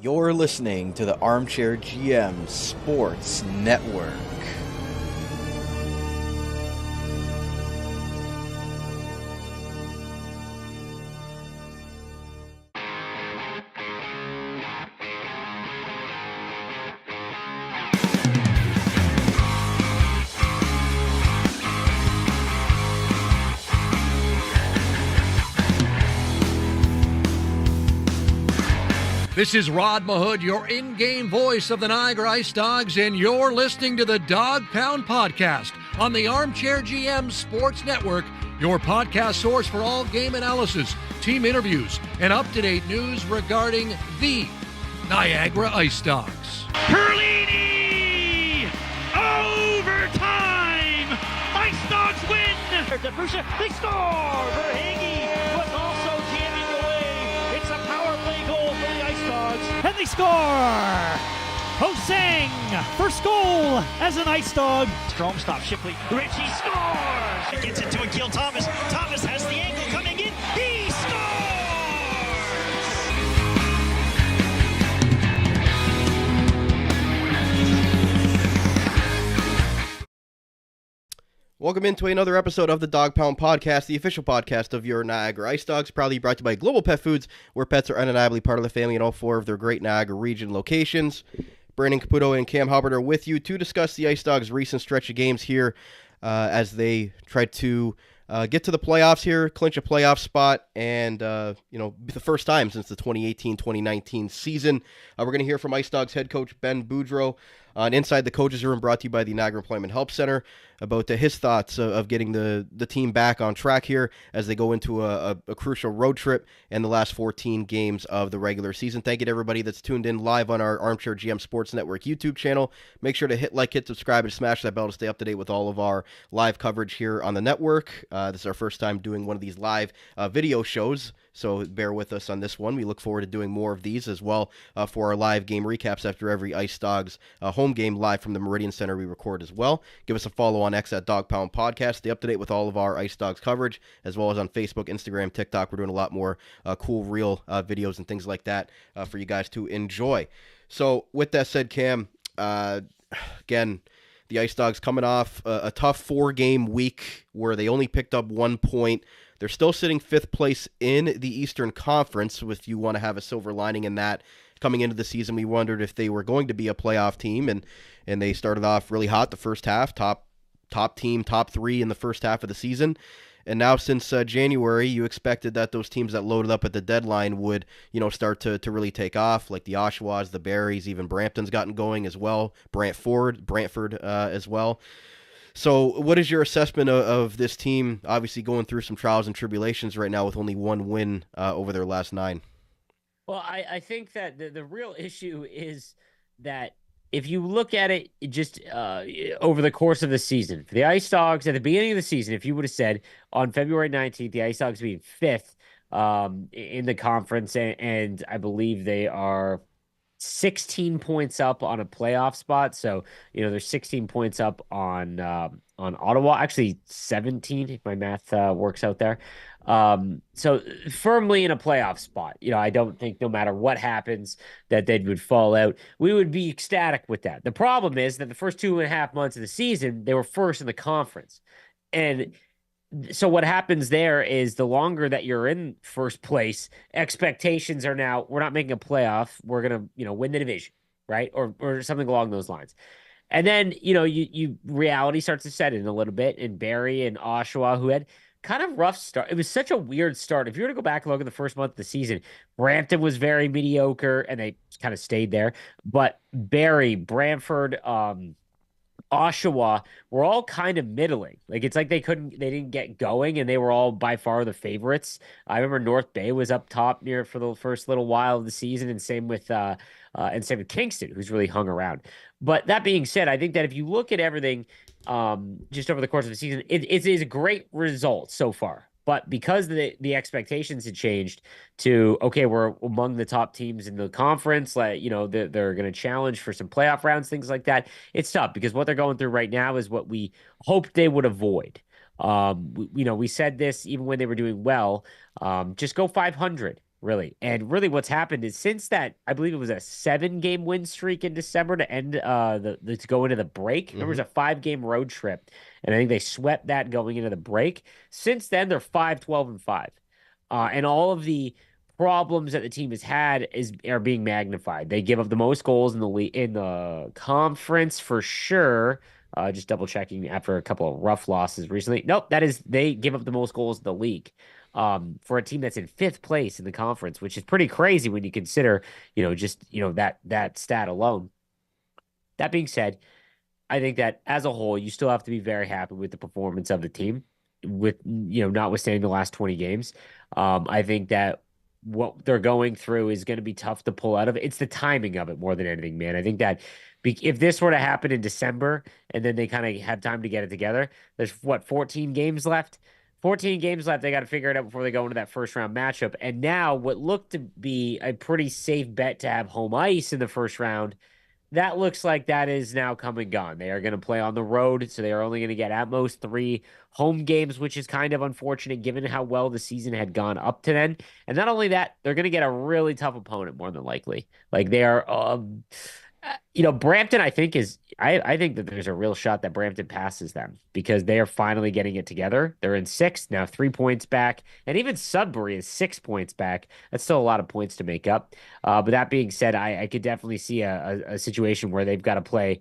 You're listening to the Armchair GM Sports Network. This is Rod Mahood, your in-game voice of the Niagara IceDogs, and you're listening to the Dog Pound Podcast on the Armchair GM Sports Network, your podcast source for all game analysis, team interviews, and up-to-date news regarding the Niagara IceDogs. Perlini! Overtime! IceDogs win! They score! Verhage was also jamming away. It's a power play goal for the IceDogs. And they score! Hosang, first goal as an IceDog. Strom stops Shipley. Richie scores! Gets it to Akil Thomas. Thomas has the angle coming in. He scores! Welcome into another episode of the Dog Pound Podcast, the official podcast of your Niagara IceDogs, proudly brought to you by Global Pet Foods, where pets are undeniably part of the family in all four of their great Niagara region locations. Brandon Caputo and Cam Halbert are with you to discuss the IceDogs' recent stretch of games here as they try to get to the playoffs here, clinch a playoff spot, and, the first time since the 2018-2019 season. We're going to hear from IceDogs head coach Ben Boudreau on Inside the Coaches Room, brought to you by the Niagara Employment Help Center, about his thoughts of getting the team back on track here as they go into a crucial road trip and the last 14 games of the regular season. Thank you to everybody that's tuned in live on our Armchair GM Sports Network YouTube channel. Make sure to hit like, hit subscribe, and smash that bell to stay up to date with all of our live coverage here on the network. This is our first time doing one of these live video shows, so bear with us on this one. We look forward to doing more of these as well for our live game recaps after every IceDogs home game live from the Meridian Center we record as well. Give us a follow on X at Dog Pound Podcast. Stay up to date with all of our IceDogs coverage, as well as on Facebook, Instagram, TikTok. We're doing a lot more cool reel videos and things like that for you guys to enjoy. So with that said, Cam, again, the IceDogs coming off a tough 4-game week where they only picked up 1 point. They're still sitting 5th place in the Eastern Conference. If you want to have a silver lining in that, coming into the season, we wondered if they were going to be a playoff team, and they started off really hot the first half, top team, top 3 in the first half of the season. And now since January, you expected that those teams that loaded up at the deadline would, start to really take off, like the Oshawas, the Barries, even Brampton's gotten going as well, Brantford as well. So what is your assessment of this team, obviously going through some trials and tribulations right now with only 1 win over their last 9? Well, I think that the real issue is that if you look at it just over the course of the season, for the IceDogs at the beginning of the season, if you would have said on February 19th, the IceDogs being 5th in the conference, and I believe they are 16 points up on a playoff spot. So, they're 16 points up on Ottawa, actually 17, if my math works out there. So firmly in a playoff spot. I don't think no matter what happens that they would fall out. We would be ecstatic with that. The problem is that the first 2.5 months of the season, they were first in the conference. And so what happens there is the longer that you're in first place, expectations are now, we're not making a playoff. We're going to, win the division, right? Or something along those lines. And then, you reality starts to set in a little bit, and Barrie and Oshawa, who had kind of rough start. It was such a weird start. If you were to go back and look at the first month of the season, Brampton was very mediocre, and they kind of stayed there. But Barrie, Brantford, Oshawa were all kind of middling. Like, it's like they didn't get going, and they were all by far the favorites. I remember North Bay was up top near for the first little while of the season, and same with Kingston, who's really hung around. But that being said, I think that if you look at everything just over the course of the season, it is a great result so far. But because the expectations had changed to, okay, we're among the top teams in the conference, they're going to challenge for some playoff rounds, things like that. It's tough because what they're going through right now is what we hoped they would avoid. We said this even when they were doing well. Just go 500 really. And really what's happened is since that, I believe it was a 7-game win streak in December to end to go into the break. Remember, it was a 5-game road trip. And I think they swept that going into the break. Since then, they're 5-12-5. And all of the problems that the team has had are being magnified. They give up the most goals in the conference for sure. Just double checking after a couple of rough losses recently. Nope, they give up the most goals in the league. For a team that's in 5th place in the conference, which is pretty crazy when you consider, that stat alone. That being said, I think that as a whole, you still have to be very happy with the performance of the team, with notwithstanding the last 20 games. I think that what they're going through is going to be tough to pull out of. It's the timing of it more than anything, man. I think that if this were to happen in December and then they kind of have time to get it together, there's 14 games left. 14 games left. They got to figure it out before they go into that first round matchup. And now what looked to be a pretty safe bet to have home ice in the first round, that looks like that is now come and gone. They are going to play on the road, so they are only going to get at most 3 home games, which is kind of unfortunate given how well the season had gone up to then. And not only that, they're going to get a really tough opponent more than likely. Like they are, Brampton, I think I think that there's a real shot that Brampton passes them because they are finally getting it together. They're in 6th now, 3 points back, and even Sudbury is 6 points back. That's still a lot of points to make up. But that being said, I could definitely see a situation where they've got to play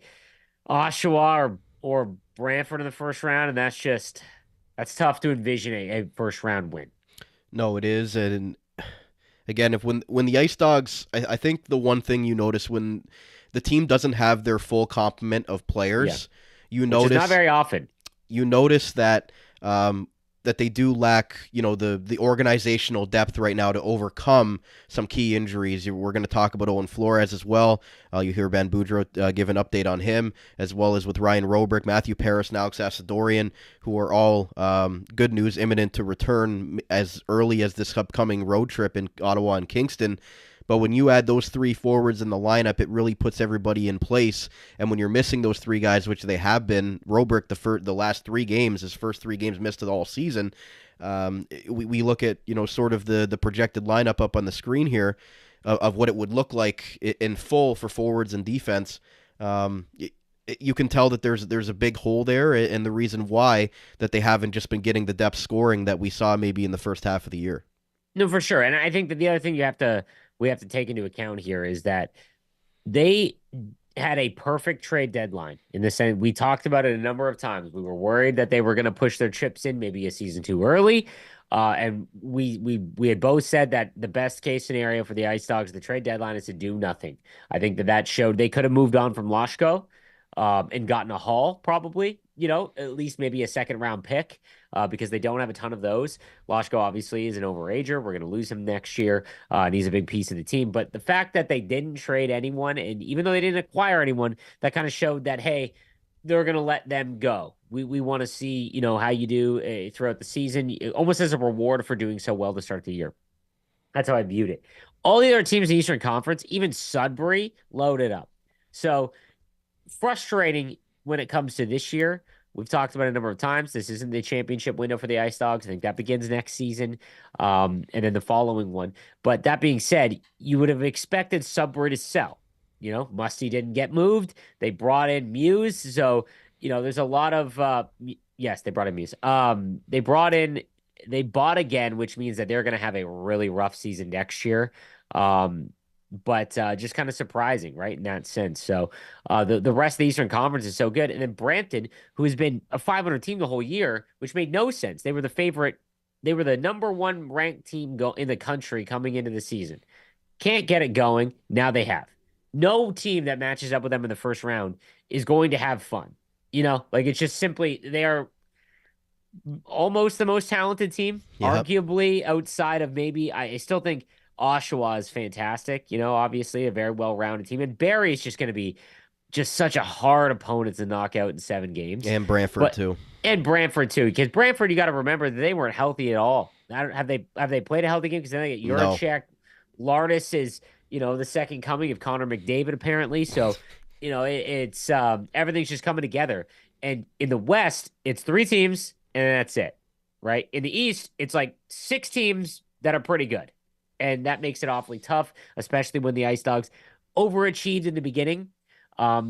Oshawa or Brantford in the first round, and that's tough to envision a first round win. No, it is, and again, when the Ice Dogs, I think the one thing you notice when the team doesn't have their full complement of players, you notice Which is not very often. You notice that that they do lack, the organizational depth right now to overcome some key injuries. We're going to talk about Owen Flores as well. You hear Ben Boudreau give an update on him, as well as with Ryan Robrick, Matthew Paris, and Alex Asadorian, who are all good news, imminent to return as early as this upcoming road trip in Ottawa and Kingston. But when you add those 3 forwards in the lineup, it really puts everybody in place. And when you're missing those 3 guys, which they have been, Robrick, the last 3 games, his first 3 games missed it all season. We look at, sort of the projected lineup up on the screen here of what it would look like in full for forwards and defense. You can tell that there's a big hole there, and the reason why that they haven't just been getting the depth scoring that we saw maybe in the first half of the year. No, for sure. And I think that the other thing we have to take into account here is that they had a perfect trade deadline in the sense we talked about it a number of times. We were worried that they were going to push their chips in maybe a season too early. And we had both said that the best case scenario for the Ice Dogs, the trade deadline, is to do nothing. I think that showed they could have moved on from Lashko and gotten a haul probably, at least maybe a 2nd round pick. Because they don't have a ton of those. Lashko obviously is an overager. We're going to lose him next year, and he's a big piece of the team. But the fact that they didn't trade anyone, and even though they didn't acquire anyone, that kind of showed that, hey, they're going to let them go. We want to see, how you do throughout the season, almost as a reward for doing so well to start the year. That's how I viewed it. All the other teams in the Eastern Conference, even Sudbury, loaded up. So frustrating when it comes to this year. We've talked about it a number of times. This isn't the championship window for the Ice Dogs. I think that begins next season, and then the following one. But that being said, you would have expected Sudbury to sell. Musty didn't get moved. They brought in Muse. So, there's a lot of yes, they brought in Muse. They bought again, which means that they're going to have a really rough season next year. But just kind of surprising, right, in that sense. So the rest of the Eastern Conference is so good. And then Brampton, who has been a 500 team the whole year, which made no sense. They were the favorite. They were the number 1 ranked team in the country coming into the season. Can't get it going. Now they have. No team that matches up with them in the first round is going to have fun. It's just simply they are almost the most talented team, arguably outside of maybe I still think Oshawa is fantastic, obviously a very well-rounded team. And Barrie is just going to be just such a hard opponent to knock out in 7 games. And Brantford, too. And Brantford, too. Because Brantford, you got to remember that they weren't healthy at all. Have they played a healthy game? Because then they get Juracek. No. Lardis is, the second coming of Connor McDavid, apparently. So, it's everything's just coming together. And in the West, it's 3 teams, and that's it, right? In the East, it's like 6 teams that are pretty good. And that makes it awfully tough, especially when the IceDogs overachieved in the beginning.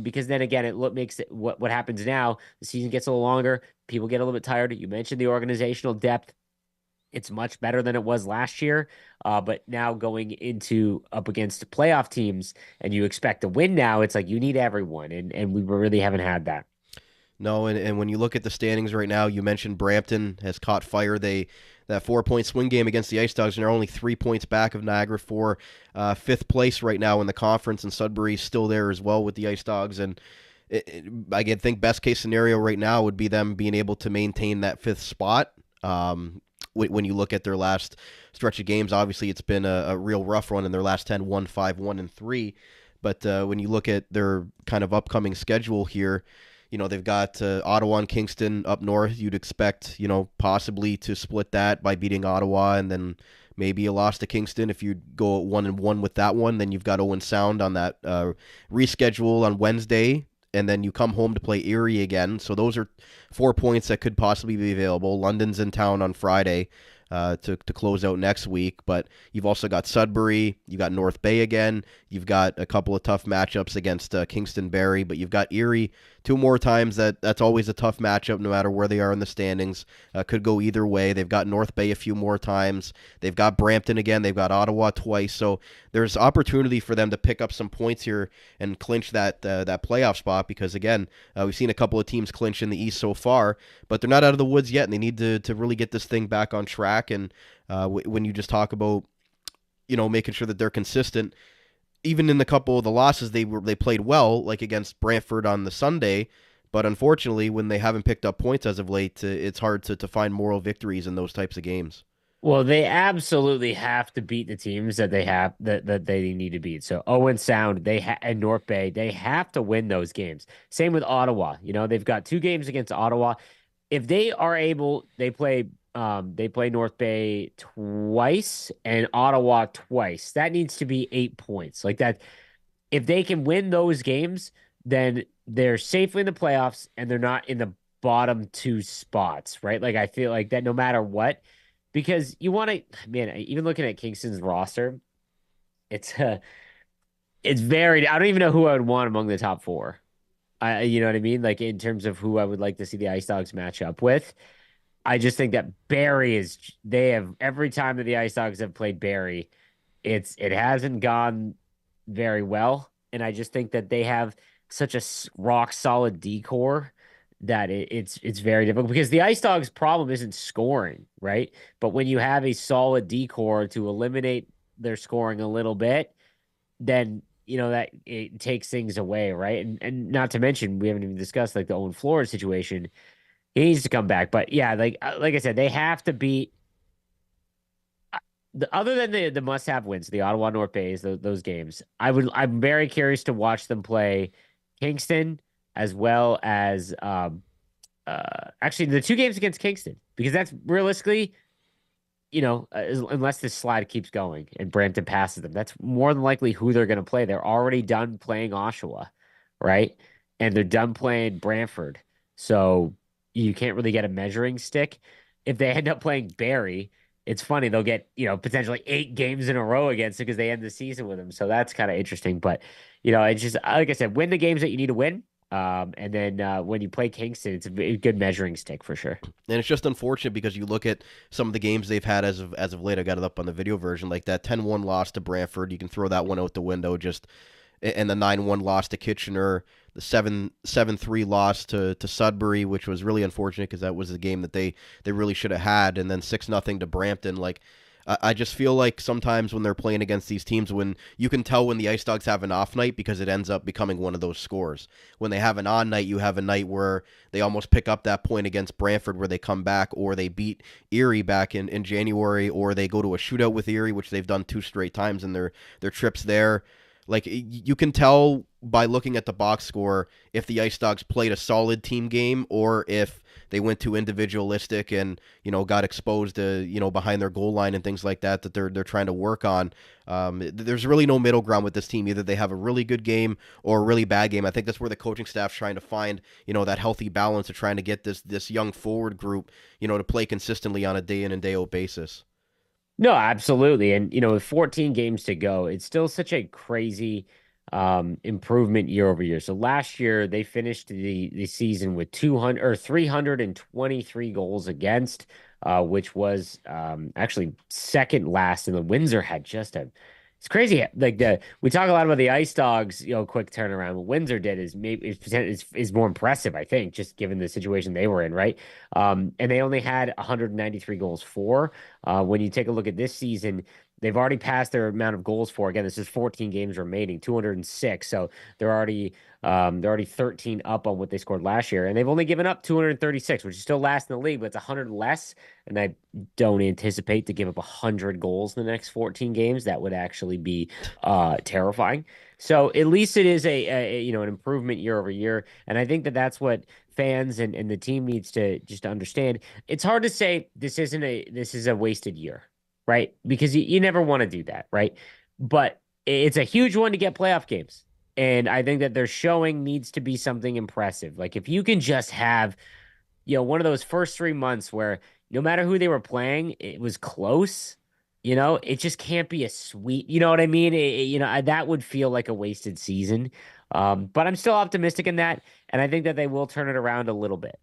Because then again, makes it what happens now. The season gets a little longer. People get a little bit tired. You mentioned the organizational depth. It's much better than it was last year. But now going into up against playoff teams and you expect to win now, it's like you need everyone. And we really haven't had that. No, and when you look at the standings right now, you mentioned Brampton has caught fire. That 4-point swing game against the IceDogs, and they're only 3 points back of Niagara for fifth place right now in the conference, and Sudbury's still there as well with the IceDogs. And I think best case scenario right now would be them being able to maintain that fifth spot. When you look at their last stretch of games, obviously it's been a real rough run in their last 10, 1-5, 1-3. But when you look at their kind of upcoming schedule here, they've got Ottawa and Kingston up north. You'd expect, possibly to split that by beating Ottawa, and then maybe a loss to Kingston. If you go 1-1 with that one, then you've got Owen Sound on that reschedule on Wednesday, and then you come home to play Erie again. So those are 4 points that could possibly be available. London's in town on Friday to close out next week, but you've also got Sudbury, you've got North Bay again, you've got a couple of tough matchups against Kingston Barrie, but you've got Erie 2 more times. That's always a tough matchup no matter where they are in the standings. Could go either way. They've got North Bay a few more times. They've got Brampton again. They've got Ottawa twice. So there's opportunity for them to pick up some points here and clinch that playoff spot, because again, we've seen a couple of teams clinch in the East so far, but they're not out of the woods yet, and they need to really get this thing back on track. And when you just talk about making sure that they're consistent, even in the couple of the losses, they played well, like against Brantford on the Sunday, but unfortunately, when they haven't picked up points as of late, it's hard to find moral victories in those types of games. Well, they absolutely have to beat the teams that they have that they need to beat. So Owen Sound, and North Bay, they have to win those games. Same with Ottawa. They've got 2 games against Ottawa. If they are able, they play North Bay twice and Ottawa twice. That needs to be 8 points. Like that, if they can win those games, then they're safely in the playoffs and they're not in the bottom 2 spots, right? Like I feel like that no matter what, because you want to, man, even looking at Kingston's roster, it's very, I don't even know who I would want among the top 4. You know what I mean? Like in terms of who I would like to see the IceDogs match up with. I just think that Barrie they have, every time that the IceDogs have played Barrie, it hasn't gone very well. And I just think that they have such a rock solid decor that it's very difficult, because the IceDogs' problem isn't scoring, right? But when you have a solid decor to eliminate their scoring a little bit, then that it takes things away, right? And not to mention, we haven't even discussed like the Owen Flores situation. He needs to come back. But yeah, like I said, they have to beat other than the must-have wins, the Ottawa North Bays, those games. I'm very curious to watch them play Kingston, as well as actually the 2 games against Kingston, because that's realistically, unless this slide keeps going and Brampton passes them, that's more than likely who they're going to play. They're already done playing Oshawa, right? And they're done playing Brantford. So you can't really get a measuring stick. If they end up playing Barrie, it's funny. They'll get, potentially 8 games in a row against it because they end the season with them. So that's kind of interesting. But, it's just, like I said, win the games that you need to win. And then when you play Kingston, it's a good measuring stick for sure. And it's just unfortunate because you look at some of the games they've had as of late. I got it up on the video version, like that 10-1 loss to Brantford. You can throw that one out the window. And the 9-1 loss to Kitchener, the 7-3 loss to Sudbury, which was really unfortunate because that was the game that they really should have had, and then 6-0 to Brampton. Like, I just feel like sometimes when they're playing against these teams, when you can tell when the IceDogs have an off night because it ends up becoming one of those scores. When they have an on night, you have a night where they almost pick up that point against Brantford where they come back, or they beat Erie back in January, or they go to a shootout with Erie, which they've done 2 straight times in their trips there. Like, you can tell by looking at the box score if the IceDogs played a solid team game or if they went too individualistic and, got exposed to, behind their goal line and things like that they're trying to work on. There's really no middle ground with this team. Either they have a really good game or a really bad game. I think that's where the coaching staff's trying to find, that healthy balance of trying to get this young forward group, to play consistently on a day in and day out basis. No, absolutely. And, with 14 games to go, it's still such a crazy improvement year over year. So last year they finished the season with 200 or 323 goals against, which was actually second last. And the Windsor had it's crazy. Like we talk a lot about the IceDogs, quick turnaround. What Windsor did is maybe is more impressive, I think, just given the situation they were in, right? And they only had 193 goals for. When you take a look at this season, they've already passed their amount of goals for. Again, this is 14 games remaining, 206. So they're already 13 up on what they scored last year, and they've only given up 236, which is still last in the league, but it's 100 less. And I don't anticipate to give up 100 goals in the next 14 games. That would actually be terrifying. So at least it is an improvement year over year, and I think that's what fans and the team needs to just understand. It's hard to say this is a wasted year, right? Because you never want to do that, right? But it's a huge one to get playoff games. And I think that their showing needs to be something impressive. Like if you can just have, one of those first 3 months where no matter who they were playing, it was close, it just can't be a sweet, you know what I mean? That would feel like a wasted season. But I'm still optimistic in that. And I think that they will turn it around a little bit.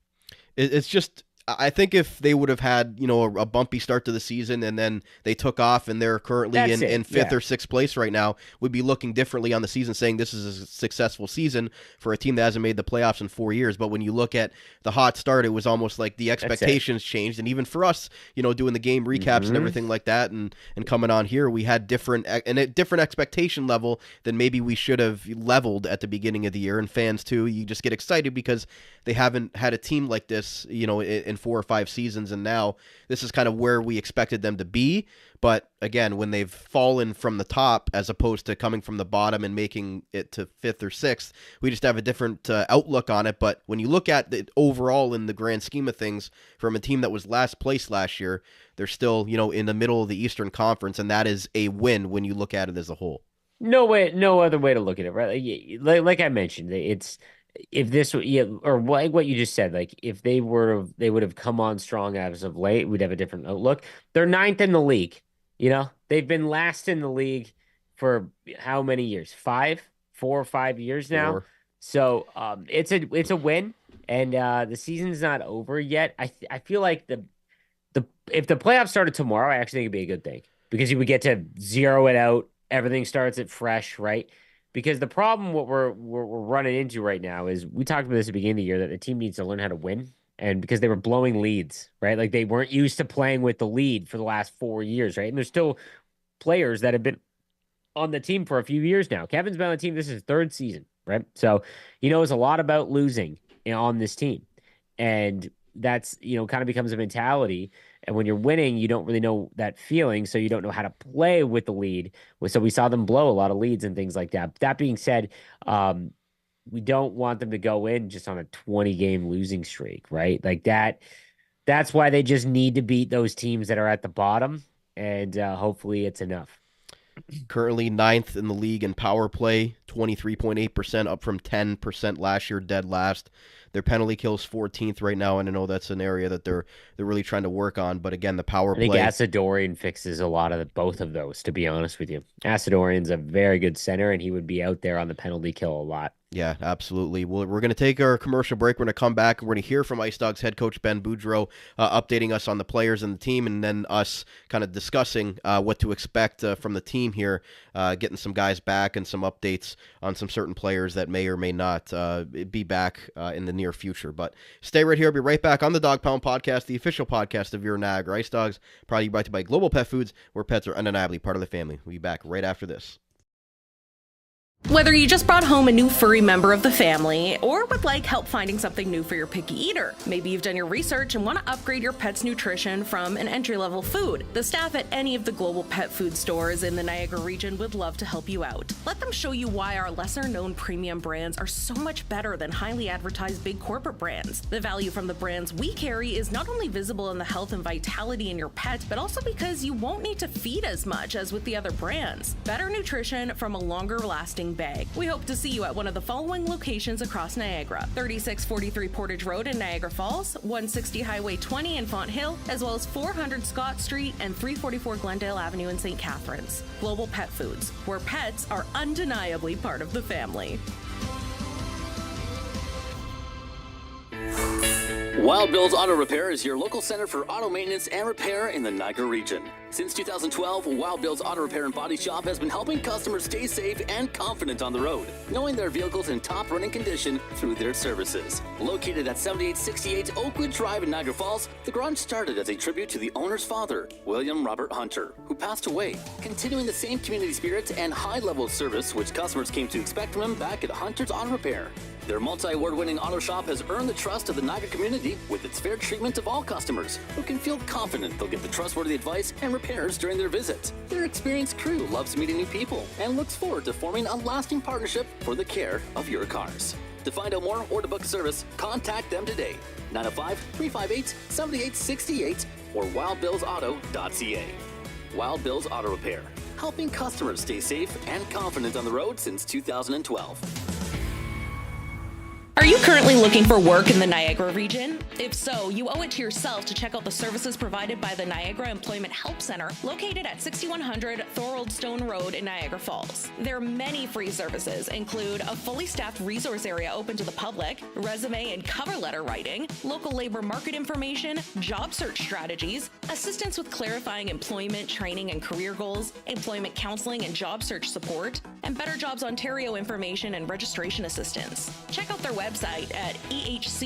It's just, I think if they would have had, a bumpy start to the season and then they took off and they're currently in fifth or sixth place right now, we'd be looking differently on the season, saying this is a successful season for a team that hasn't made the playoffs in 4 years. But when you look at the hot start, it was almost like the expectations changed. And even for us, doing the game recaps and everything like that and coming on here, we had a different expectation level than maybe we should have leveled at the beginning of the year. And fans too, you just get excited because they haven't had a team like this, in 4 or 5 seasons, and now this is kind of where we expected them to be. But again, when they've fallen from the top as opposed to coming from the bottom and making it to 5th or 6th, we just have a different outlook on it. But when you look at it overall in the grand scheme of things, from a team that was last place last year, they're still, in the middle of the Eastern Conference, and that is a win when you look at it as a whole. No other way to look at it, right? Like I mentioned, if this, or what you just said, like if they would have come on strong as of late, we'd have a different outlook. They're 9th in the league. They've been last in the league for how many years? 4 or 5 years now. 4. So it's a win, and the season's not over yet. I feel like if the playoffs started tomorrow, I actually think it'd be a good thing because you would get to zero it out. Everything starts at fresh, right? Because the problem, what we're running into right now is, we talked about this at the beginning of the year, that the team needs to learn how to win. And because they were blowing leads, right? Like they weren't used to playing with the lead for the last 4 years, right? And there's still players that have been on the team for a few years now. Kevin's been on the team. This is his 3rd season, right? So he knows a lot about losing on this team. And that's, kind of becomes a mentality. And when you're winning, you don't really know that feeling, so you don't know how to play with the lead. So we saw them blow a lot of leads and things like that. That being said, we don't want them to go in just on a 20-game losing streak, right? Like that's why they just need to beat those teams that are at the bottom, and hopefully it's enough. Currently 9th in the league in power play, 23.8%, up from 10% last year, dead last. Their penalty kill's 14th right now, and I know that's an area that they're really trying to work on. But again, the power play. I think Asadorian fixes a lot of both of those, to be honest with you. Asadorian's a very good center, and he would be out there on the penalty kill a lot. Yeah, absolutely. Well, we're going to take our commercial break. We're going to come back, and we're going to hear from IceDogs head coach Ben Boudreau, updating us on the players and the team, and then us kind of discussing what to expect from the team here, getting some guys back and some updates on some certain players that may or may not be back in the near future. But stay right here. I'll be right back on the Dog Pound Podcast, the official podcast of your Niagara IceDogs, proudly brought to you by Global Pet Foods, where pets are undeniably part of the family. We'll be back right after this. Whether you just brought home a new furry member of the family or would like help finding something new for your picky eater, maybe you've done your research and want to upgrade your pet's nutrition from an entry-level food, the staff at any of the Global Pet Food stores in the Niagara region would love to help you out. Let them show you why our lesser-known premium brands are so much better than highly advertised big corporate brands. The value from the brands we carry is not only visible in the health and vitality in your pet, but also because you won't need to feed as much as with the other brands. Better nutrition from a longer-lasting winning bag. We hope to see you at one of the following locations across Niagara: 3643 Portage Road in Niagara Falls, 160 Highway 20 in Font Hill, as well as 400 Scott Street and 344 Glendale Avenue in St. Catharines. Global Pet Foods, where pets are undeniably part of the family. Wild Bill's Auto Repair is your local center for auto maintenance and repair in the Niagara region. Since 2012, Wild Bill's Auto Repair and Body Shop has been helping customers stay safe and confident on the road, knowing their vehicles in top running condition through their services. Located at 7868 Oakwood Drive in Niagara Falls, the garage started as a tribute to the owner's father, William Robert Hunter, who passed away, continuing the same community spirit and high level of service which customers came to expect from him back at Hunter's Auto Repair. Their multi-award-winning auto shop has earned the trust of the Niagara community with its fair treatment of all customers, who can feel confident they'll get the trustworthy advice and repairs during their visit. Their experienced crew loves meeting new people and looks forward to forming a lasting partnership for the care of your cars. To find out more or to book a service, contact them today. 905-358-7868 or wildbillsauto.ca. Wild Bill's Auto Repair, helping customers stay safe and confident on the road since 2012. Are you currently looking for work in the Niagara region? If so, you owe it to yourself to check out the services provided by the Niagara Employment Help Center, located at 6100 Thorold Stone Road in Niagara Falls. Their many free services include a fully staffed resource area open to the public, resume and cover letter writing, local labor market information, job search strategies, assistance with clarifying employment, training and career goals, employment counseling and job search support, and Better Jobs Ontario information and registration assistance. Check out their website at ehc.on.ca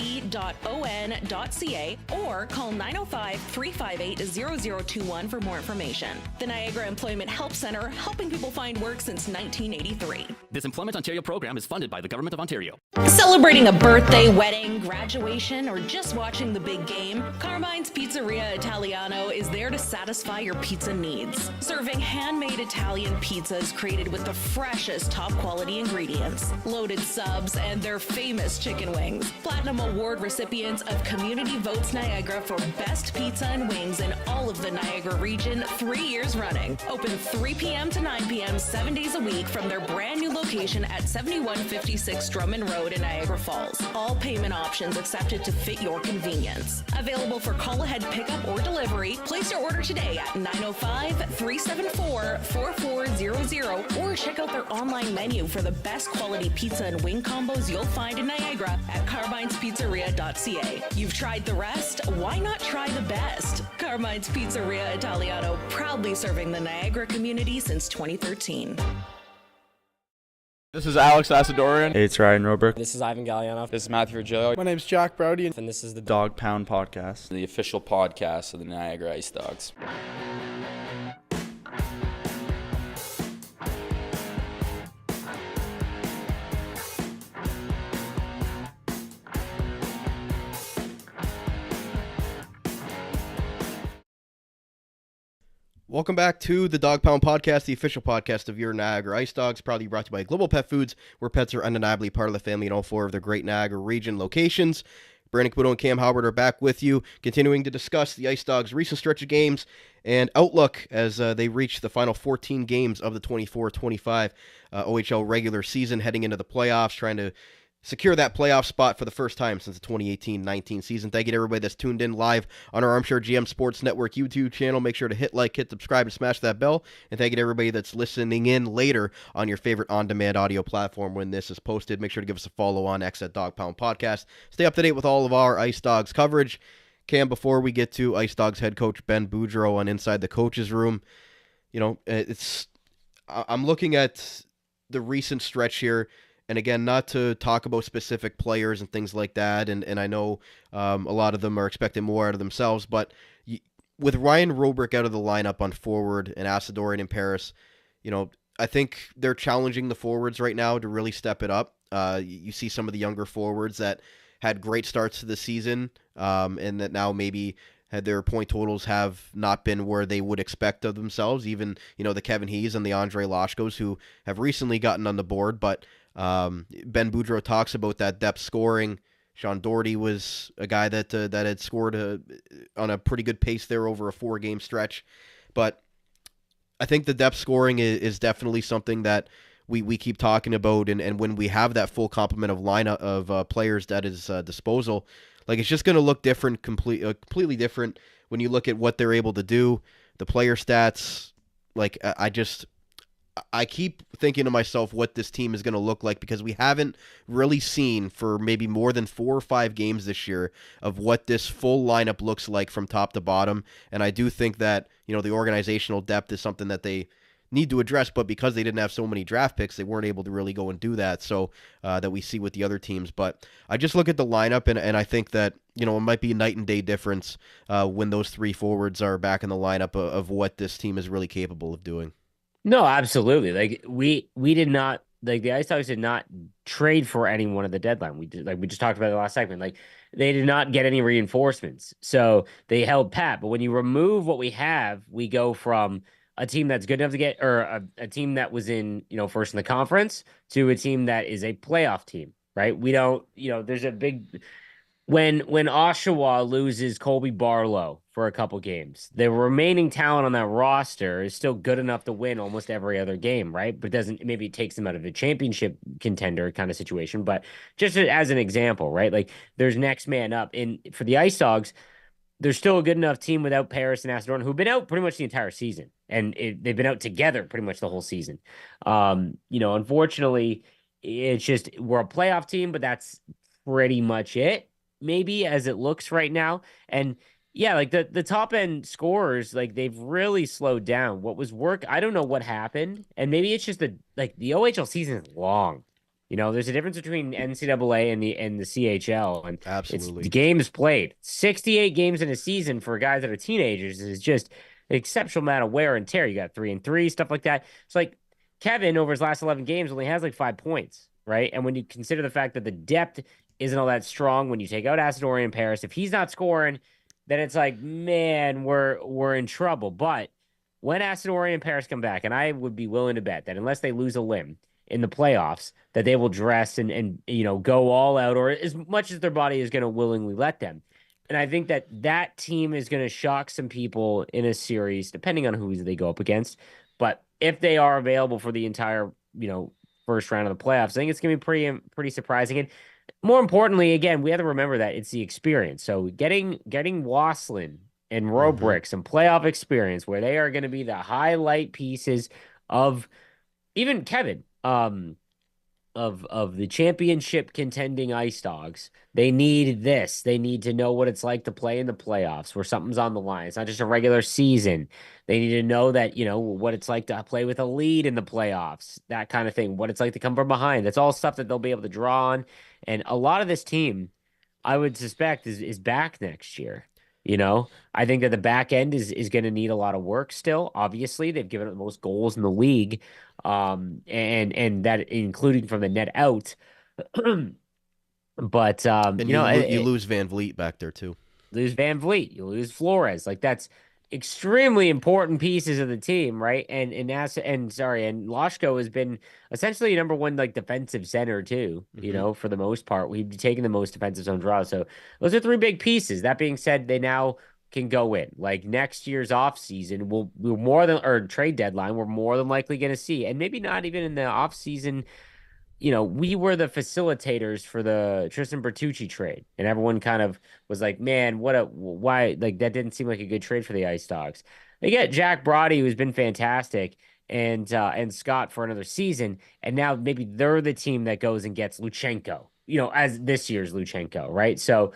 or call 905-358-0021 for more information. The Niagara Employment Help Center, helping people find work since 1983. This Employment Ontario program is funded by the Government of Ontario. Celebrating a birthday, wedding, graduation, or just watching the big game, Carmine's Pizzeria Italiano is there to satisfy your pizza needs. Serving handmade Italian pizzas created with the freshest, top quality ingredients, loaded subs, and their famous chicken wings. Platinum Award recipients of Community Votes Niagara for Best Pizza and Wings in all of the Niagara region 3 years running. Open 3 p.m. to 9 p.m. 7 days a week from their brand new location at 7156 Drummond Road in Niagara Falls. All payment options accepted to fit your convenience. Available for call-ahead pickup or delivery. Place your order today at 905-374-4400 or check out their online menu for the best quality pizza and wing combos you'll find in Niagara at carmine'spizzeria.ca. You've tried the rest, why not try the best? Carmine's Pizzeria Italiano, proudly serving the Niagara community since 2013. This is Alex Asadorian. Hey, it's Ryan Roberg. This is Ivan Galliano. This is Matthew Virgilio. My name's Jack Brody. And this is the Dog Pound Podcast, the official podcast of the Niagara IceDogs. Welcome back to the Dog Pound Podcast, the official podcast of your Niagara IceDogs, proudly brought to you by Global Pet Foods, where pets are undeniably part of the family in all 4 of their great Niagara region locations. Brandon Caputo and Cam Halbert are back with you, continuing to discuss the IceDogs' recent stretch of games and outlook as they reach the final 14 games of the 24-25 OHL regular season, heading into the playoffs, trying to secure that playoff spot for the first time since the 2018-19 season. Thank you to everybody that's tuned in live on our Armchair GM Sports Network YouTube channel. Make sure to hit like, hit subscribe, and smash that bell. And thank you to everybody that's listening in later on your favorite on-demand audio platform when this is posted. Make sure to give us a follow on X at Dog Pound Podcast. Stay up to date with all of our IceDogs coverage. Cam, before we get to IceDogs head coach Ben Boudreau on Inside the Coach's Room, you know, I'm looking at the recent stretch here. And again, not to talk about specific players and things like that, and I know a lot of them are expecting more out of themselves, but with Ryan Roberg out of the lineup on forward and Asadorian in Paris, you know, I think they're challenging the forwards right now to really step it up. You see some of the younger forwards that had great starts to the season, and that now maybe had their point totals have not been where they would expect of themselves. Even, you know, the Kevin Hees and the Andre Lashkos who have recently gotten on the board, but Ben Boudreau talks about that depth scoring. Sean Doherty was a guy that had scored on a pretty good pace there over a 4-game stretch. But I think the depth scoring is definitely something that we keep talking about, and when we have that full complement of lineup of players at his disposal, like it's just going to look different, completely different when you look at what they're able to do, the player stats. Like I keep thinking to myself what this team is going to look like, because we haven't really seen for maybe more than 4 or 5 games this year of what this full lineup looks like from top to bottom. And I do think that, the organizational depth is something that they need to address, but because they didn't have so many draft picks, they weren't able to really go and do that. So that we see with the other teams. But I just look at the lineup, and I think that, it might be a night and day difference when those 3 forwards are back in the lineup of what this team is really capable of doing. No, absolutely. Like we did not, like the IceDogs did not trade for anyone at the deadline. We did, like we just talked about in the last segment. Like they did not get any reinforcements, so they held pat. But when you remove what we have, we go from a team that's good enough to get, or a team that was in, first in the conference, to a team that is a playoff team, right? We don't, there's a big, when Oshawa loses Colby Barlow for a couple games, the remaining talent on that roster is still good enough to win almost every other game, right? But maybe it takes them out of a championship contender kind of situation. But just as an example, right? Like there's next man up. For the IceDogs, they're still a good enough team without Paris and Asadorian, who've been out pretty much the entire season. And they've been out together pretty much the whole season. Unfortunately, it's just we're a playoff team, but that's pretty much it, maybe, as it looks right now. And yeah, like the top end scorers, like they've really slowed down. What was I don't know what happened. And maybe it's just the OHL season is long. There's a difference between NCAA and the CHL, and absolutely, it's games played. 68 games in a season for guys that are teenagers is just an exceptional amount of wear and tear. You got 3-3, stuff like that. It's like Kevin over his last 11 games only has like 5 points, right? And when you consider the fact that the depth isn't all that strong, when you take out Asadorian and Paris, if he's not scoring, then it's like, man, we're in trouble. But when Asadorian and Paris come back, and I would be willing to bet that unless they lose a limb in the playoffs, that they will dress and go all out, or as much as their body is going to willingly let them. And I think that team is going to shock some people in a series, depending on who they go up against. But if they are available for the entire, first round of the playoffs, I think it's going to be pretty surprising. And more importantly, again, we have to remember that it's the experience. So getting Wasslin and Robrick some playoff experience, where they are going to be the highlight pieces of even Kevin, of the championship contending IceDogs. They need this. They need to know what it's like to play in the playoffs, where something's on the line. It's not just a regular season. They need to know that, what it's like to play with a lead in the playoffs, that kind of thing, what it's like to come from behind. That's all stuff that they'll be able to draw on. And a lot of this team, I would suspect, is back next year. I think that the back end is going to need a lot of work still. Obviously, they've given up the most goals in the league, and that including from the net out. But you lose Van Vliet back there too. Lose Van Vliet, you lose Flores. Like that's extremely important pieces of the team, right? And Lashko has been essentially number one defensive center too. For the most part, we've be taking the most defensive zone draws. So those are 3 big pieces. That being said, they now can go in next year's off season. We're more than, or trade deadline, we're more than likely going to see, and maybe not even in the off season. We were the facilitators for the Tristan Bertucci trade, and everyone kind of was like, man, why that didn't seem like a good trade for the IceDogs. They get Jack Brody, who's been fantastic, and Scott for another season, and now maybe they're the team that goes and gets Luchenko, as this year's Luchenko, right? So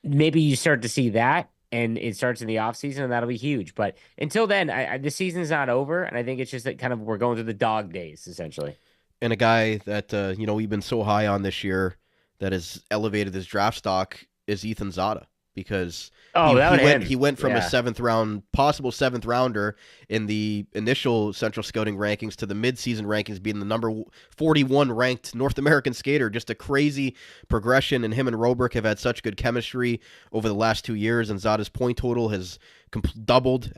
maybe you start to see that, and it starts in the offseason, and that'll be huge. But until then, the season's not over, and I think it's just that kind of we're going through the dog days, essentially. And a guy that, we've been so high on this year that has elevated his draft stock is Ethan Zada, because he went from a possible seventh rounder in the initial Central Scouting rankings to the midseason rankings being the number 41 ranked North American skater. Just a crazy progression, and him and Robrick have had such good chemistry over the last 2 years, and Zada's point total has doubled,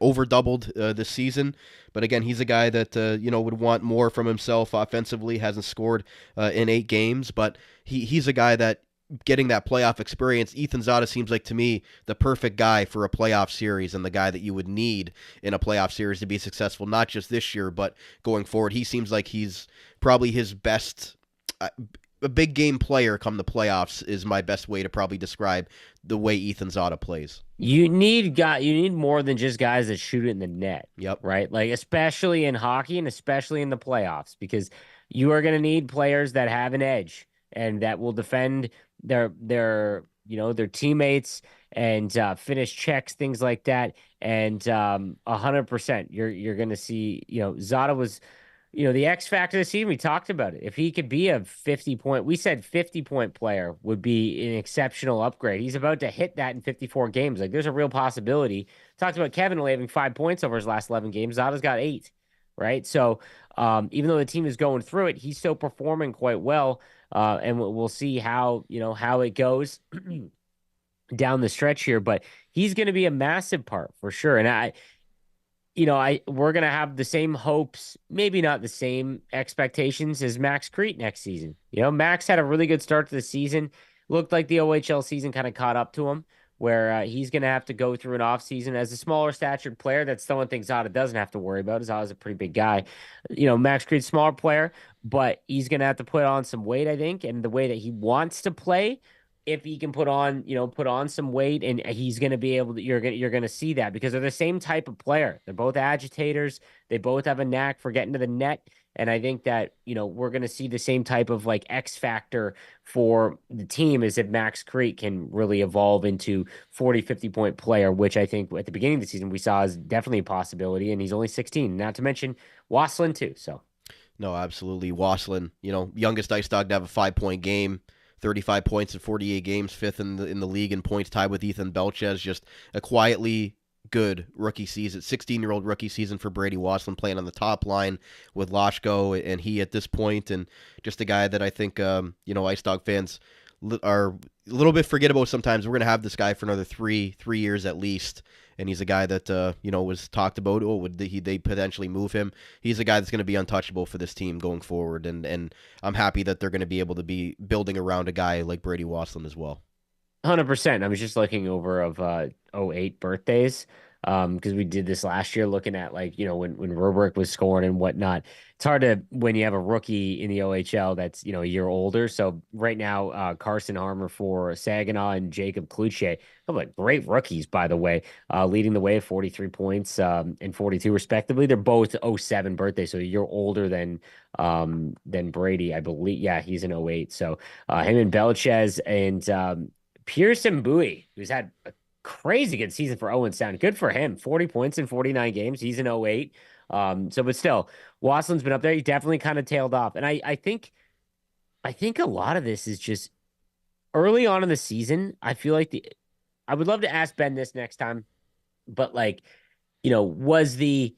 over doubled this season. But again, he's a guy that would want more from himself offensively. Hasn't scored in 8 games, but he's a guy that getting that playoff experience. Ethan Zada seems like, to me, the perfect guy for a playoff series and the guy that you would need in a playoff series to be successful, not just this year, but going forward. He seems like he's probably his best a big game player come the playoffs is my best way to probably describe the way Ethan Zada plays. You need more than just guys that shoot it in the net. Yep. Right? Like, especially in hockey and especially in the playoffs, because you are going to need players that have an edge and that will defend their teammates and finish checks, things like that. And 100%, you're going to see, Zada was, the X factor this season. We talked about it. If he could be a 50-point player would be an exceptional upgrade. He's about to hit that in 54 games. Like, there's a real possibility. Talked about Kevin only having 5 points over his last 11 games. Zada's got 8, right? So even though the team is going through it, he's still performing quite well. And we'll see how it goes down the stretch here, but he's going to be a massive part for sure. And we're going to have the same hopes, maybe not the same expectations as Max Crete next season. Max had a really good start to the season. Looked like the OHL season kind of caught up to him, where he's going to have to go through an offseason as a smaller statured player. That's the one thing Zada doesn't have to worry about. Zada's a pretty big guy. Max Crete's a smaller player, but he's going to have to put on some weight, I think, and the way that he wants to play. If he can put on some weight, and he's going to be able to, you're going to see that, because they're the same type of player. They're both agitators. They both have a knack for getting to the net. And I think that, we're going to see the same type of like X factor for the team, is if Max Crete can really evolve into 40, 50-point player, which I think at the beginning of the season we saw is definitely a possibility. And he's only 16, not to mention Wassland too. So. No, absolutely. Wassland, youngest Ice Dog to have a 5-point game. 35 points in 48 games, 5th in the league in points, tied with Ethan Belchez. Just a quietly good rookie season, 16-year-old rookie season for Brady Wassland, playing on the top line with Lashko and he at this point, and just a guy that I think Ice Dog fans are a little bit forget about sometimes. We're going to have this guy for another three years at least, and he's a guy that was talked about. Would they potentially move him? He's a guy that's going to be untouchable for this team going forward, and I'm happy that they're going to be able to be building around a guy like Brady Wassland as well. 100%. I was just looking over of 08 birthdays, because we did this last year, looking at when Roberk was scoring and whatnot. It's hard to, when you have a rookie in the OHL that's a year older. So right now, Carson Harmer for Saginaw and Jacob Kluche, great rookies, by the way, leading the way, 43 points and 42 respectively. They're both 07 birthdays, so a year older than Brady, I believe. Yeah, he's in 08. So him and Belchez and Pearson Bowie, who's had a crazy good season for Owen Sound. Good for him. 40 points in 49 games. He's in 08. But still, Wassland's been up there. He definitely kind of tailed off. And I think a lot of this is just early on in the season. I feel like I would love to ask Ben this next time, but was the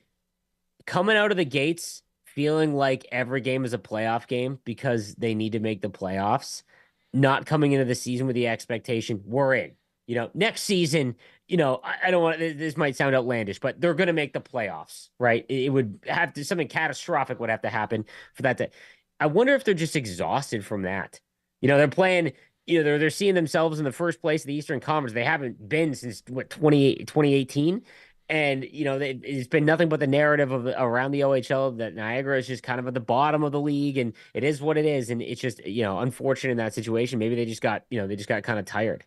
coming out of the gates feeling like every game is a playoff game because they need to make the playoffs, not coming into the season with the expectation we're in. Next season, I don't want, this might sound outlandish, but they're going to make the playoffs, right? It would have to, something catastrophic would have to happen for that. I wonder if they're just exhausted from that. They're playing, they're seeing themselves in the first place of the Eastern Conference. They haven't been since 2018. And, it's been nothing but the narrative around the OHL that Niagara is just kind of at the bottom of the league, and it is what it is. And it's just, unfortunate in that situation. Maybe they just got kind of tired.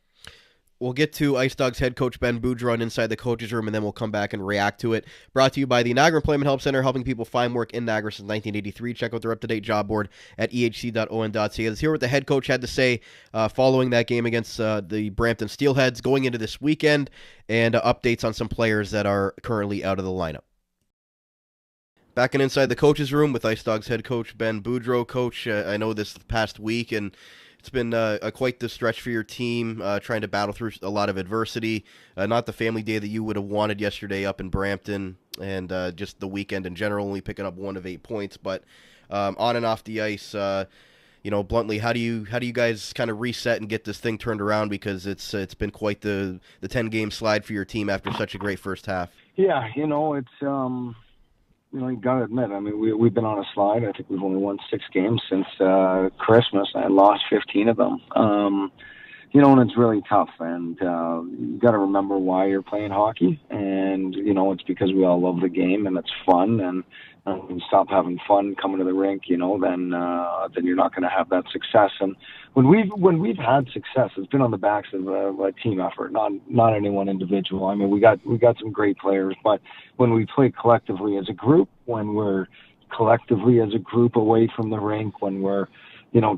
We'll get to Ice Dogs head coach Ben Boudreau on Inside the Coaches Room, and then we'll come back and react to it. Brought to you by the Niagara Employment Help Center, helping people find work in Niagara since 1983. Check out their up-to-date job board at ehc.on.ca. Let's hear what the head coach had to say following that game against the Brampton Steelheads going into this weekend, and updates on some players that are currently out of the lineup. Back in Inside the Coaches Room with Ice Dogs head coach Ben Boudreau. Coach, I know this past week, and it's been quite the stretch for your team, trying to battle through a lot of adversity. Not the family day that you would have wanted yesterday up in Brampton, and just the weekend in general, only picking up 1 of 8 points. But on and off the ice, bluntly, how do you guys kind of reset and get this thing turned around? Because it's been quite the 10-game slide for your team after such a great first half. Yeah, it's you got to admit, I mean, we've been on a slide. I think we've only won 6 games since Christmas. I lost 15 of them. and it's really tough. And you got to remember why you're playing hockey. And, it's because we all love the game and it's fun. And when you stop having fun coming to the rink, then you're not going to have that success. And when we've had success, it's been on the backs of a team effort, not any one individual. I mean, we got some great players, but when we play collectively as a group, when we're collectively as a group away from the rink, when we're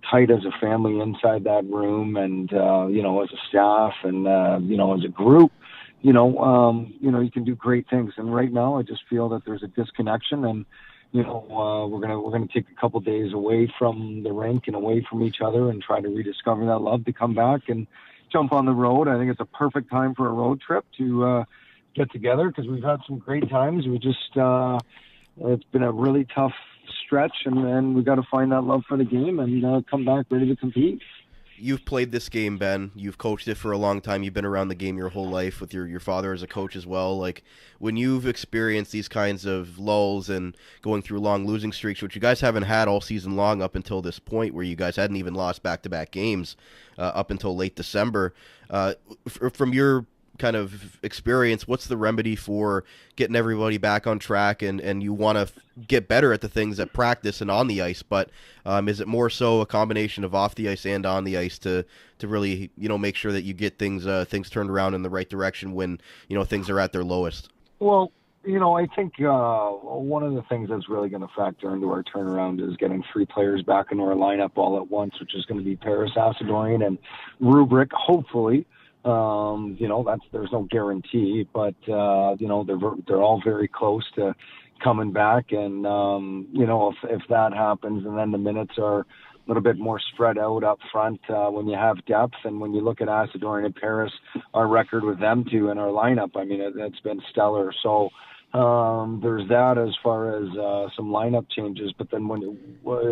tight as a family inside that room, and as a staff, and as a group, you can do great things. And right now, I just feel that there's a disconnection, and we're gonna take a couple days away from the rink and away from each other, and try to rediscover that love to come back and jump on the road. I think it's a perfect time for a road trip to get together, because we've had some great times. We just it's been a really tough stretch, and we got to find that love for the game and come back ready to compete. You've played this game, Ben. You've coached it for a long time. You've been around the game your whole life with your father as a coach as well. Like, when you've experienced these kinds of lulls and going through long losing streaks, which you guys haven't had all season long up until this point, where you guys hadn't even lost back-to-back games up until late December, from your kind of experience, what's the remedy for getting everybody back on track? And you want to get better at the things at practice and on the ice, but is it more so a combination of off the ice and on the ice to really make sure that you get things turned around in the right direction when things are at their lowest? Well, I think one of the things that's really going to factor into our turnaround is getting 3 players back into our lineup all at once, which is going to be Paris, Asadorian, and Rubric, hopefully. There's no guarantee, but they're all very close to coming back, and if that happens, and then the minutes are a little bit more spread out up front when you have depth. And when you look at Asadorian and Paris, our record with them two in our lineup, I mean, it's been stellar. So there's that as far as some lineup changes. But then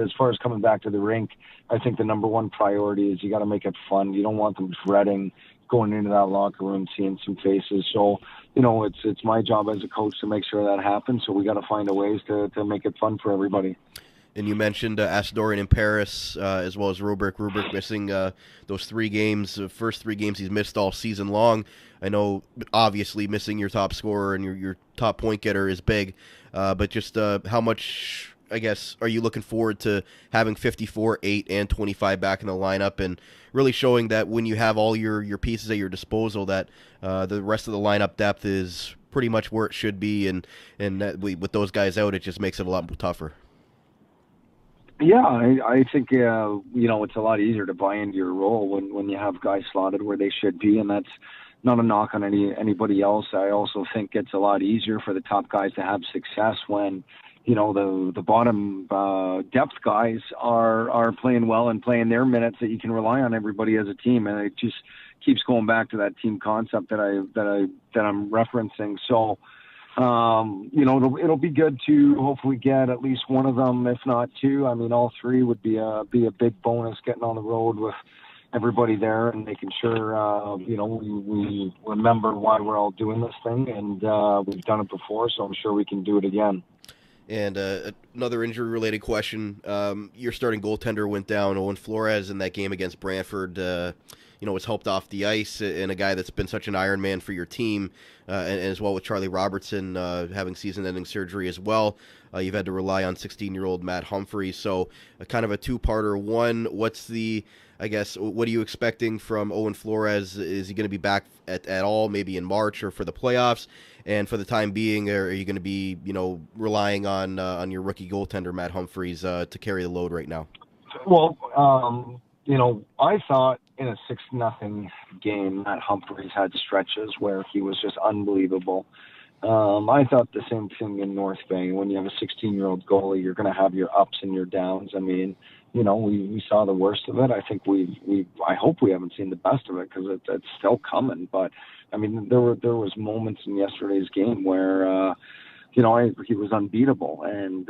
as far as coming back to the rink, I think the number one priority is you got to make it fun. You don't want them dreading going into that locker room, seeing some faces. So, it's my job as a coach to make sure that happens. So we got to find a ways to make it fun for everybody. And you mentioned Asadorian in Paris, as well as Rubric. Rubric missing those 3 games, the first 3 games he's missed all season long. I know, obviously, missing your top scorer and your top point getter is big, but just how much, I guess, are you looking forward to having 54, 8, and 25 back in the lineup, and really showing that when you have all your pieces at your disposal, that the rest of the lineup depth is pretty much where it should be, and that with those guys out, it just makes it a lot tougher? Yeah, I think it's a lot easier to buy into your role when you have guys slotted where they should be, and that's not a knock on anybody else. I also think it's a lot easier for the top guys to have success when the bottom depth guys are playing well and playing their minutes, that you can rely on everybody as a team, and it just keeps going back to that team concept that I'm referencing. So. It'll be good to hopefully get at least one of them, if not 2. I mean, all 3 would be a big bonus, getting on the road with everybody there and making sure, we remember why we're all doing this thing. And we've done it before, so I'm sure we can do it again. And another injury-related question. Your starting goaltender went down. Owen Flores in that game against Brantford, was helped off the ice, and a guy that's been such an Iron Man for your team, and as well with Charlie Robertson having season-ending surgery as well. You've had to rely on 16-year-old Matt Humphreys. So kind of a 2-parter. One, what are you expecting from Owen Flores? Is he going to be back at all, maybe in March or for the playoffs? And for the time being, are you going to be, relying on your rookie goaltender, Matt Humphreys, to carry the load right now? Well, I thought in a 6-0 game, Matt Humphreys had stretches where he was just unbelievable. I thought the same thing in North Bay. When you have a 16-year-old goalie, you're going to have your ups and your downs. I mean, we saw the worst of it. I think I hope we haven't seen the best of it, because it's still coming. But I mean, there was moments in yesterday's game where, he was unbeatable. And,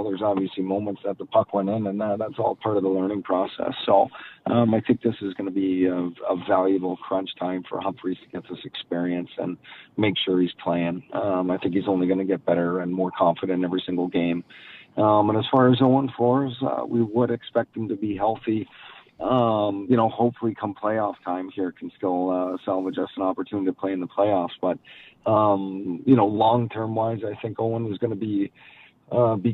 there's obviously moments that the puck went in, and that's all part of the learning process. So I think this is going to be a valuable crunch time for Humphreys to get this experience and make sure he's playing. I think he's only going to get better and more confident every single game. And as far as Owen Flores, we would expect him to be healthy hopefully come playoff time here can still salvage us an opportunity to play in the playoffs. But, long-term wise, I think Owen is going to be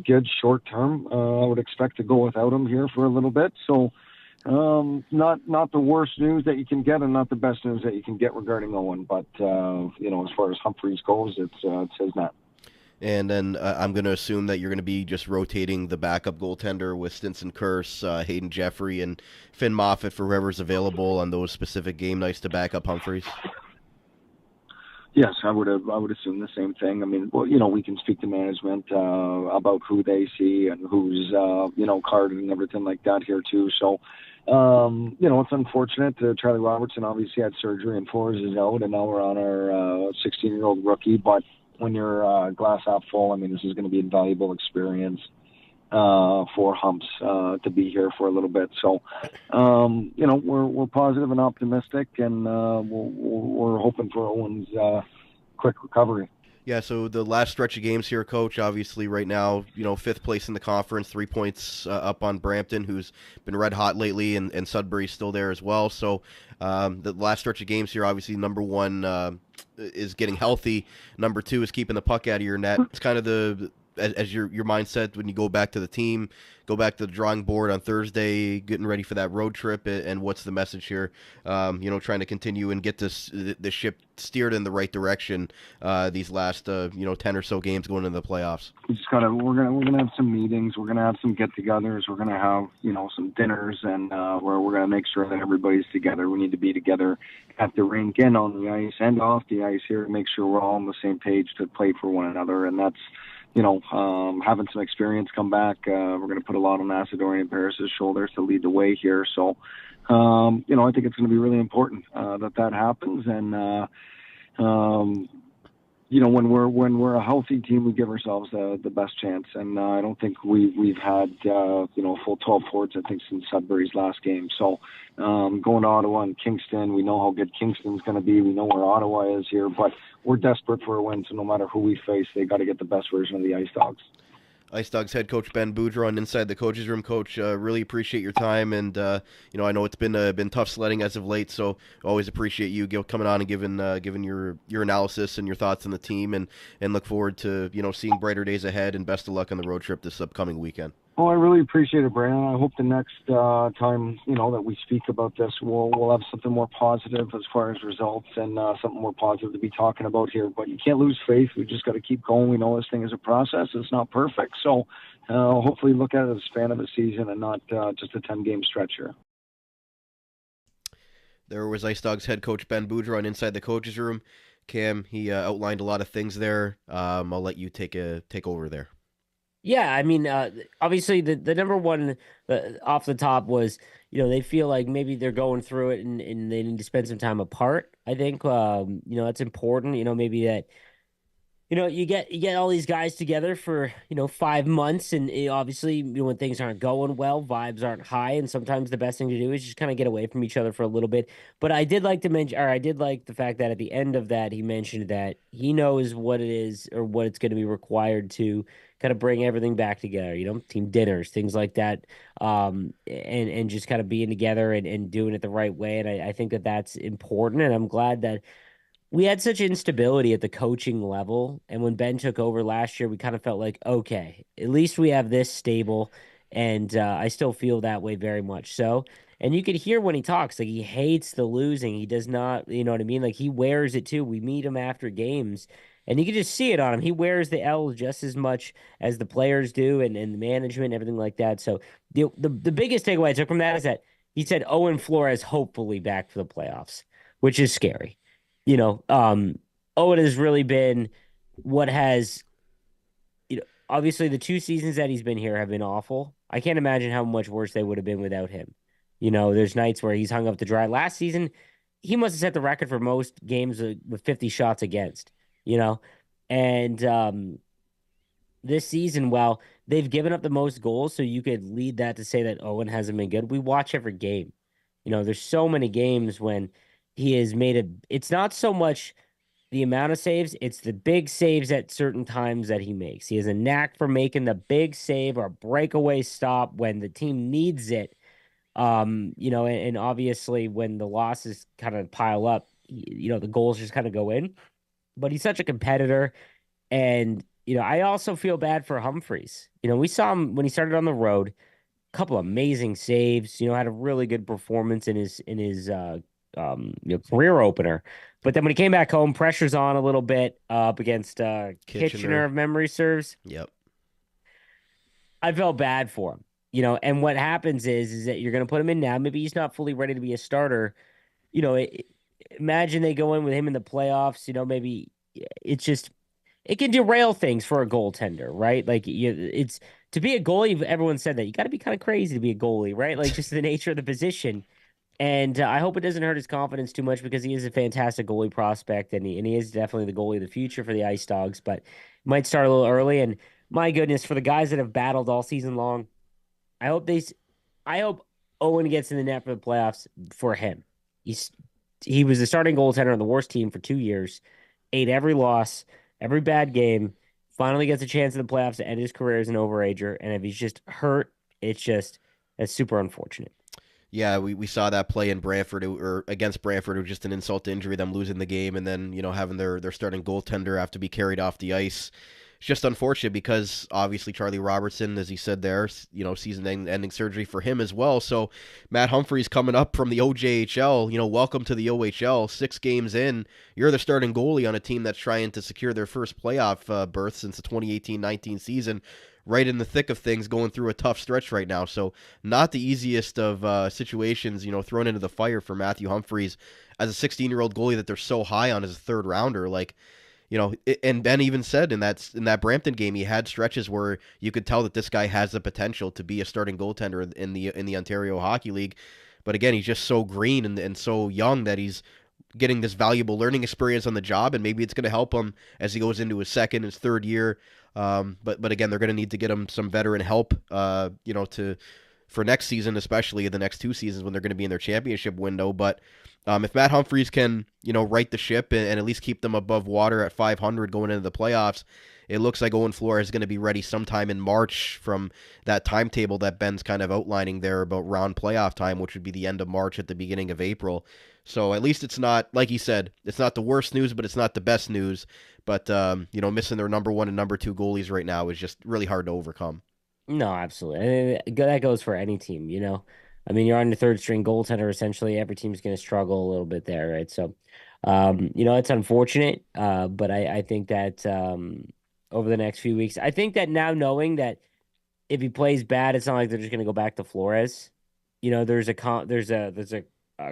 good short-term. I would expect to go without him here for a little bit. So not the worst news that you can get and not the best news that you can get regarding Owen. But, as far as Humphreys goes, it's his net. And then I'm going to assume that you're going to be just rotating the backup goaltender with Stinson Kearse, Hayden Jeffrey, and Finn Moffat for whoever's available on those specific game nights to back up Humphreys. Yes, I would assume the same thing. I mean, we can speak to management about who they see and who's carded and everything like that here too. So, it's unfortunate. Charlie Robertson obviously had surgery and Flores is out, and now we're on our 16-year-old rookie. But when you're glass half full, I mean, this is going to be a valuable experience for Humps to be here for a little bit. So, we're positive and optimistic, and we're hoping for Owen's quick recovery. Yeah, so the last stretch of games here, Coach, obviously right now, 5th place in the conference, 3 points up on Brampton, who's been red hot lately, and Sudbury's still there as well. So the last stretch of games here, obviously number 1 is getting healthy. Number 2 is keeping the puck out of your net. It's kind of as your mindset when you go back to the team, go back to the drawing board on Thursday, getting ready for that road trip, and what's the message here? Trying to continue and get the ship steered in the right direction these last 10 or so games going into the playoffs. We're gonna have some meetings, we're gonna have some get-togethers, we're gonna have some dinners, and where we're gonna make sure that everybody's together. We need to be together at the rink and on the ice and off the ice here to make sure we're all on the same page to play for one another, and that's having some experience come back. We're going to put a lot on Macedonian and Paris's shoulders to lead the way here. So, I think it's going to be really important that happens. And, when we're a healthy team, we give ourselves the best chance. And I don't think we've had, full 12 forwards, I think, since Sudbury's last game. So going to Ottawa and Kingston, we know how good Kingston's going to be. We know where Ottawa is here, but we're desperate for a win. So no matter who we face, they got to get the best version of the IceDogs. IceDogs head coach Ben Boudreau on Inside the Coaches Room. Coach, really appreciate your time, and I know it's been tough sledding as of late, so always appreciate you coming on and giving your analysis and your thoughts on the team, and look forward to seeing brighter days ahead, and best of luck on the road trip this upcoming weekend. Oh, I really appreciate it, Brandon. I hope the next time, that we speak about this, we'll have something more positive as far as results and something more positive to be talking about here. But you can't lose faith. We just got to keep going. We know this thing is a process. It's not perfect. So hopefully look at it as a span of a season and not just a 10-game stretch here. There was IceDogs head coach Ben Boudreau on Inside the Coaches Room. Cam, he outlined a lot of things there. I'll let you take over there. Yeah, I mean, obviously the number one off the top was, they feel like maybe they're going through it and they need to spend some time apart. I think, that's important, maybe that, you get all these guys together for, 5 months, and obviously, when things aren't going well, vibes aren't high, and sometimes the best thing to do is just kind of get away from each other for a little bit. But I did like the fact that at the end of that, he mentioned that he knows what it is or what it's going to be required to kind of bring everything back together, team dinners, things like that, and just kind of being together and doing it the right way. And I think that that's important, and I'm glad that we had such instability at the coaching level. And when Ben took over last year, we kind of felt like, okay, at least we have this stable. And I still feel that way very much so. And you could hear when he talks, like he hates the losing. He does not, you know what I mean? Like he wears it too. We meet him after games and you can just see it on him. He wears the L just as much as the players do and the management and everything like that. So the biggest takeaway I took from that is that he said Owen Flores hopefully back for the playoffs, which is scary. Owen has really been what has, obviously the 2 seasons that he's been here have been awful. I can't imagine how much worse they would have been without him. There's nights where he's hung up to dry. Last season, he must have set the record for most games with 50 shots against, and this season, well, they've given up the most goals, so you could lead that to say that Owen hasn't been good. We watch every game. There's so many games when he has it's not so much the amount of saves, it's the big saves at certain times that he makes. He has a knack for making the big save or breakaway stop when the team needs it. And obviously when the losses kind of pile up, the goals just kind of go in. But he's such a competitor. And, I also feel bad for Humphreys. We saw him when he started on the road, a couple amazing saves, had a really good performance in his career opener. But then when he came back home, pressure's on a little bit up against Kitchener, if memory serves. Yep. I felt bad for him, and what happens is that you're going to put him in now. Maybe he's not fully ready to be a starter. Imagine they go in with him in the playoffs, maybe it's just, it can derail things for a goaltender, right? Like it's to be a goalie. Everyone said that you got to be kind of crazy to be a goalie, right? Like just the nature of the position. And I hope it doesn't hurt his confidence too much because he is a fantastic goalie prospect and he is definitely the goalie of the future for the IceDogs, but might start a little early. And my goodness, for the guys that have battled all season long, I hope Owen gets in the net for the playoffs for him. He was the starting goaltender on the worst team for 2 years, ate every loss, every bad game, finally gets a chance in the playoffs to end his career as an overager. And if he's just hurt, it's super unfortunate. Yeah, we saw that play in Brantford or against Brantford. It was just an insult to injury, them losing the game, and then having their starting goaltender have to be carried off the ice. It's just unfortunate because obviously Charlie Robertson, as he said there, season-ending surgery for him as well. So Matt Humphreys coming up from the OJHL, welcome to the OHL. 6 games in, you're the starting goalie on a team that's trying to secure their first playoff berth since the 2018-19 season. Right in the thick of things, going through a tough stretch right now. So not the easiest of situations, thrown into the fire for Matthew Humphreys as a 16-year-old goalie that they're so high on as a third rounder. Like, and Ben even said in that Brampton game, he had stretches where you could tell that this guy has the potential to be a starting goaltender in the Ontario Hockey League. But again, he's just so green and so young that he's getting this valuable learning experience on the job, and maybe it's going to help him as he goes into his third year. But again, they're going to need to get him some veteran help, for next season, especially the next 2 seasons when they're going to be in their championship window. But if Matt Humphreys can, right the ship and at least keep them above water at 500 going into the playoffs, it looks like Owen Flores is going to be ready sometime in March from that timetable that Ben's kind of outlining there about round playoff time, which would be the end of March at the beginning of April. So at least it's not, like he said, it's not the worst news, but it's not the best news. But, missing their number 1 and number 2 goalies right now is just really hard to overcome. No, absolutely. And that goes for any team, I mean, you're on your third string goaltender, essentially. Every team's going to struggle a little bit there, right? So, it's unfortunate, but I think that over the next few weeks, I think that now knowing that if he plays bad, it's not like they're just going to go back to Flores. There's a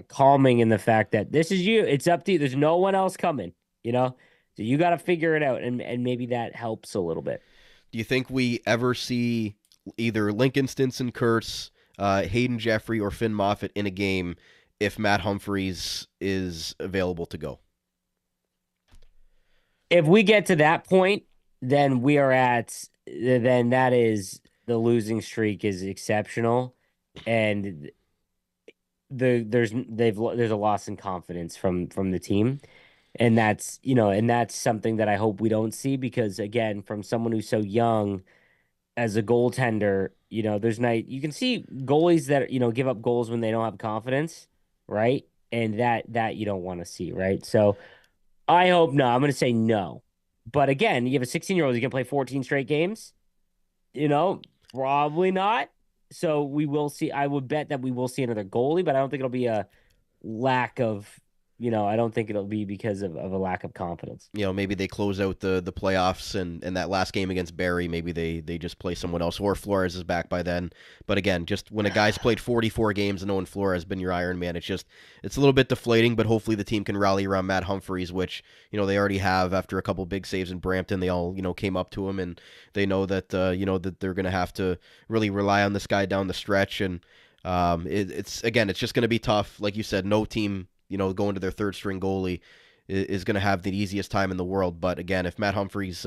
calming in the fact that this is you. It's up to you. There's no one else coming, So you got to figure it out, and maybe that helps a little bit. Do you think we ever see either Lincoln Stinson Kurtz, Hayden Jeffrey, or Finn Moffitt in a game if Matt Humphreys is available to go? If we get to that point, then that is the losing streak is exceptional, and there's a loss in confidence from the team. And that's something that I hope we don't see because, again, from someone who's so young as a goaltender, you can see goalies that, give up goals when they don't have confidence, right? And that you don't want to see, right? So I hope no. I'm going to say no. But again, you have a 16-year-old who's going to play 14 straight games, probably not. So we will see. I would bet that we will see another goalie, but I don't think it'll be a lack of I don't think it'll be because of a lack of confidence. Maybe they close out the playoffs and that last game against Barrie, maybe they just play someone else, or Flores is back by then. But again, just when a guy's played 44 games and Owen Flores has been your Iron Man, it's a little bit deflating, but hopefully the team can rally around Matt Humphreys, which, they already have after a couple big saves in Brampton. They all, came up to him, and they know that, that they're going to have to really rely on this guy down the stretch. And it's just going to be tough. Like you said, no team, going to their third string goalie is going to have the easiest time in the world. But again, if Matt Humphreys,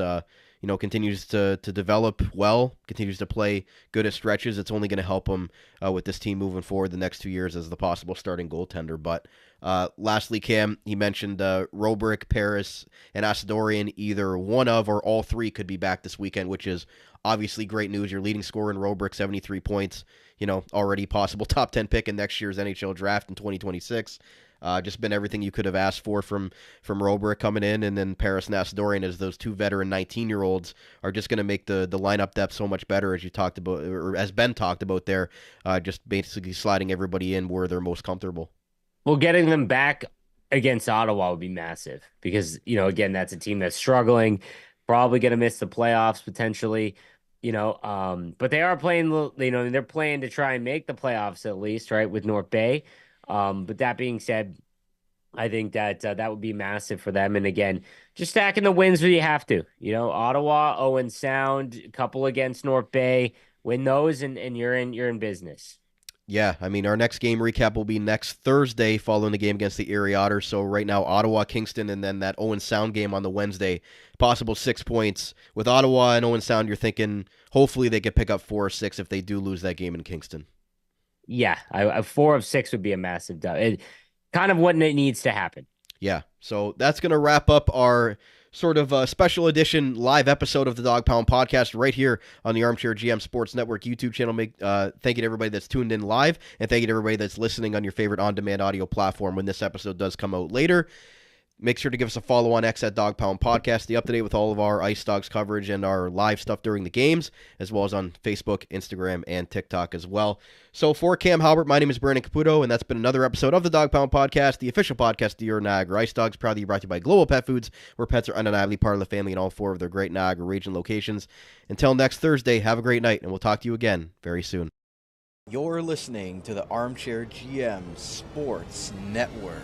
continues to develop well, continues to play good at stretches, it's only going to help him with this team moving forward the next 2 years as the possible starting goaltender. But lastly, Cam, he mentioned Robrick, Paris, and Asadorian. Either one of or all three could be back this weekend, which is obviously great news. Your leading scorer in Robrick, 73 points. already possible top 10 pick in next year's NHL draft in 2026. Just been everything you could have asked for from Robrick coming in, and then Paris and Asadorian as those two veteran 19-year-olds are just going to make the lineup depth so much better, as you talked about, or as Ben talked about there, just basically sliding everybody in where they're most comfortable. Well, getting them back against Ottawa would be massive because, again, that's a team that's struggling, probably going to miss the playoffs potentially, but they are playing, they're playing to try and make the playoffs at least, right, with North Bay. But that being said, I think that that would be massive for them. And again, just stacking the wins where you have to. Ottawa, Owen Sound, a couple against North Bay, win those, and you're in business. Yeah, I mean, our next game recap will be next Thursday following the game against the Erie Otters. So right now, Ottawa, Kingston, and then that Owen Sound game on the Wednesday. Possible 6 points. With Ottawa and Owen Sound, you're thinking hopefully they could pick up 4 or 6 if they do lose that game in Kingston. Yeah, 4 of 6 would be a massive dub. Kind of what needs to happen. Yeah, so that's going to wrap up our sort of special edition live episode of the Dog Pound podcast right here on the Armchair GM Sports Network YouTube channel. Thank you to everybody that's tuned in live, and thank you to everybody that's listening on your favorite on-demand audio platform when this episode does come out later. Make sure to give us a follow on X at Dog Pound Podcast, stay up to date with all of our IceDogs coverage and our live stuff during the games, as well as on Facebook, Instagram, and TikTok as well. So for Cam Halbert, my name is Brandon Caputo, and that's been another episode of the Dog Pound Podcast, the official podcast of your Niagara IceDogs, proudly brought to you by Global Pet Foods, where pets are undeniably part of the family in all 4 of their great Niagara region locations. Until next Thursday, have a great night, and we'll talk to you again very soon. You're listening to the Armchair GM Sports Network.